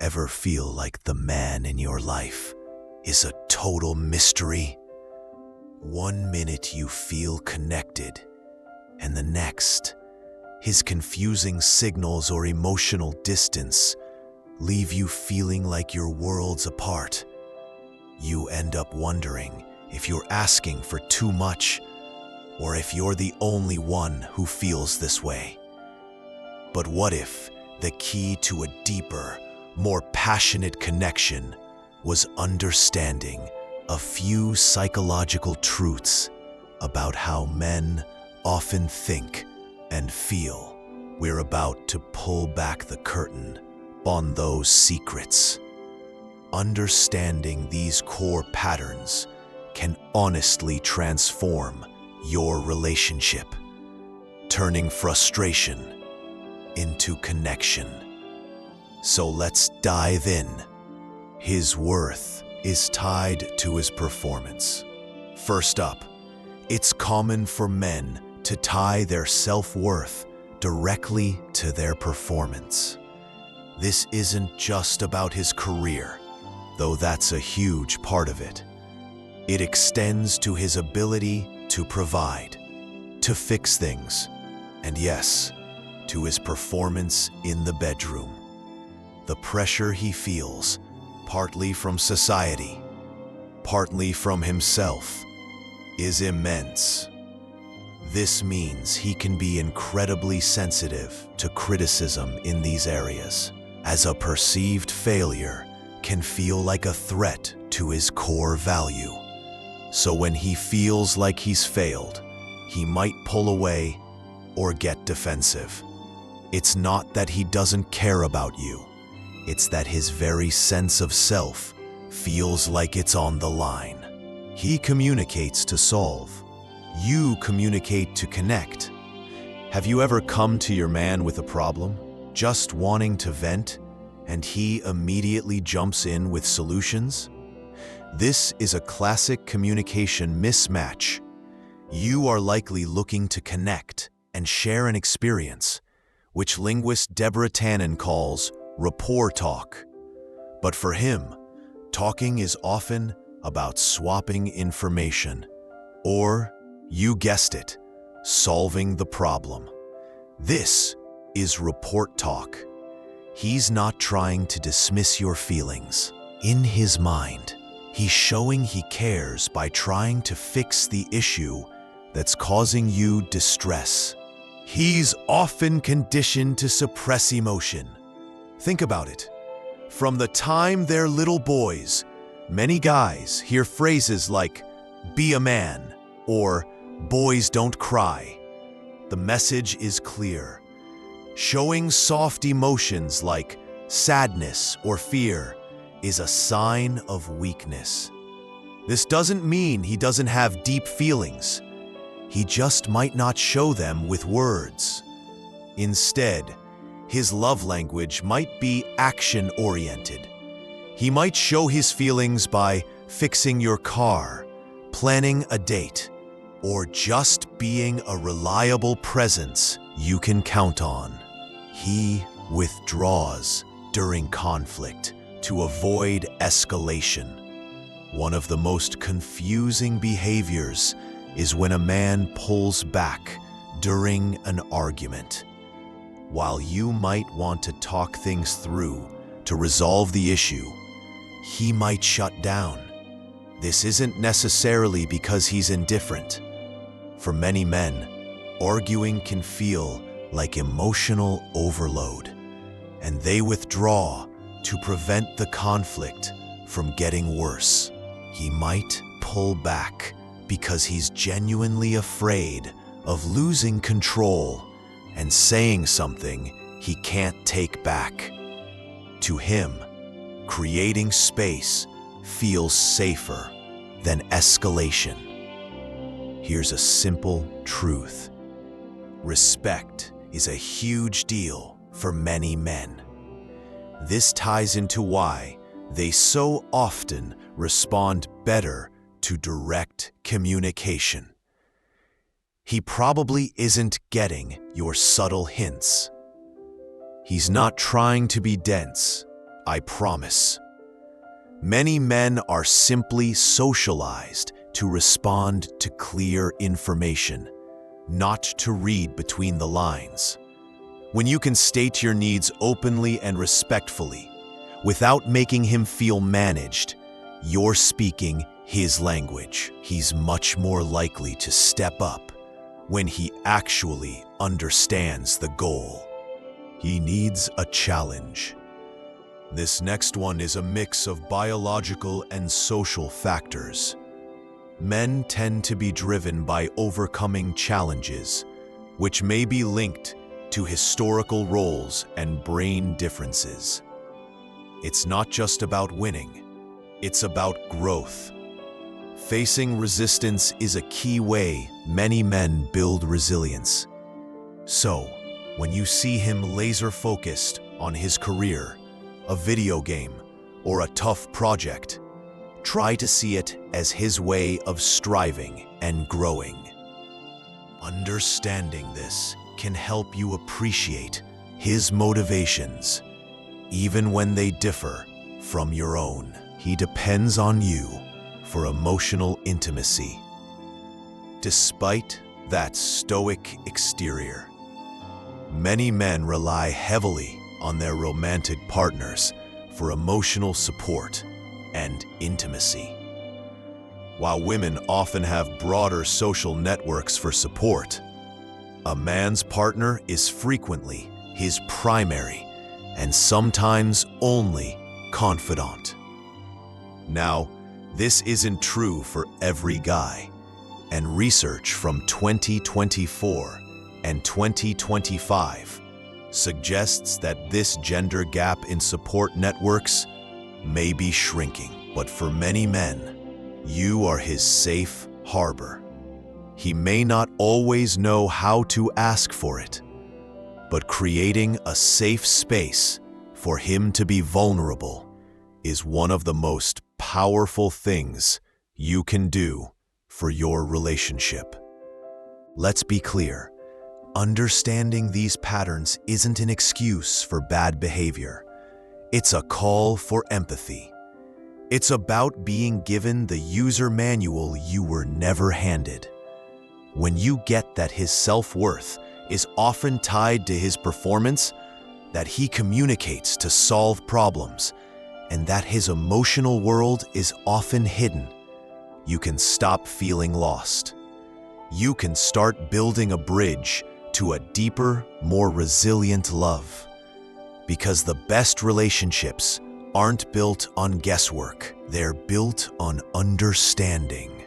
Ever feel like the man in your life is a total mystery? One minute you feel connected, and the next, his confusing signals or emotional distance leave you feeling like you're worlds apart. You end up wondering if you're asking for too much, or if you're the only one who feels this way. But what if the key to a deeper, more passionate connection was understanding a few psychological truths about how men often think and feel? We're about to pull back the curtain on those secrets. Understanding these core patterns can honestly transform your relationship, turning frustration into connection. So let's dive in. His worth is tied to his performance. First up, it's common for men to tie their self-worth directly to their performance. This isn't just about his career, though that's a huge part of it. It extends to his ability to provide, to fix things, and yes, to his performance in the bedroom. The pressure he feels, partly from society, partly from himself, is immense. This means he can be incredibly sensitive to criticism in these areas, as a perceived failure can feel like a threat to his core value. So when he feels like he's failed, he might pull away or get defensive. It's not that he doesn't care about you. It's that his very sense of self feels like it's on the line. He communicates to solve. You communicate to connect. Have you ever come to your man with a problem, just wanting to vent, and he immediately jumps in with solutions? This is a classic communication mismatch. You are likely looking to connect and share an experience, which linguist Deborah Tannen calls rapport talk. But for him, talking is often about swapping information, or, you guessed it, solving the problem. This is report talk. He's not trying to dismiss your feelings. In his mind, he's showing he cares by trying to fix the issue that's causing you distress. He's often conditioned to suppress emotion. Think about it. From the time they're little boys, many guys hear phrases like, "Be a man," or "Boys don't cry." The message is clear. Showing soft emotions like sadness or fear is a sign of weakness. This doesn't mean he doesn't have deep feelings. He just might not show them with words. Instead, his love language might be action-oriented. He might show his feelings by fixing your car, planning a date, or just being a reliable presence you can count on. He withdraws during conflict to avoid escalation. One of the most confusing behaviors is when a man pulls back during an argument. While you might want to talk things through to resolve the issue, he might shut down. This isn't necessarily because he's indifferent. For many men, arguing can feel like emotional overload, and they withdraw to prevent the conflict from getting worse. He might pull back because he's genuinely afraid of losing control and saying something he can't take back. To him, creating space feels safer than escalation. Here's a simple truth. Respect is a huge deal for many men. This ties into why they so often respond better to direct communication. He probably isn't getting your subtle hints. He's not trying to be dense, I promise. Many men are simply socialized to respond to clear information, not to read between the lines. When you can state your needs openly and respectfully, without making him feel managed, you're speaking his language. He's much more likely to step up when he actually understands the goal. He needs a challenge. This next one is a mix of biological and social factors. Men tend to be driven by overcoming challenges, which may be linked to historical roles and brain differences. It's not just about winning, it's about growth. Facing resistance is a key way many men build resilience. So, when you see him laser-focused on his career, a video game, or a tough project, try to see it as his way of striving and growing. Understanding this can help you appreciate his motivations, even when they differ from your own. He depends on you for emotional intimacy. Despite that stoic exterior, many men rely heavily on their romantic partners for emotional support and intimacy. While women often have broader social networks for support, a man's partner is frequently his primary and sometimes only confidant. Now, this isn't true for every guy, and research from 2024 and 2025 suggests that this gender gap in support networks may be shrinking. But for many men, you are his safe harbor. He may not always know how to ask for it, but creating a safe space for him to be vulnerable is one of the most powerful things you can do for your relationship. Let's be clear. Understanding these patterns isn't an excuse for bad behavior. It's a call for empathy. It's about being given the user manual you were never handed. When you get that his self-worth is often tied to his performance, that he communicates to solve problems, and that his emotional world is often hidden, you can stop feeling lost. You can start building a bridge to a deeper, more resilient love. Because the best relationships aren't built on guesswork, they're built on understanding.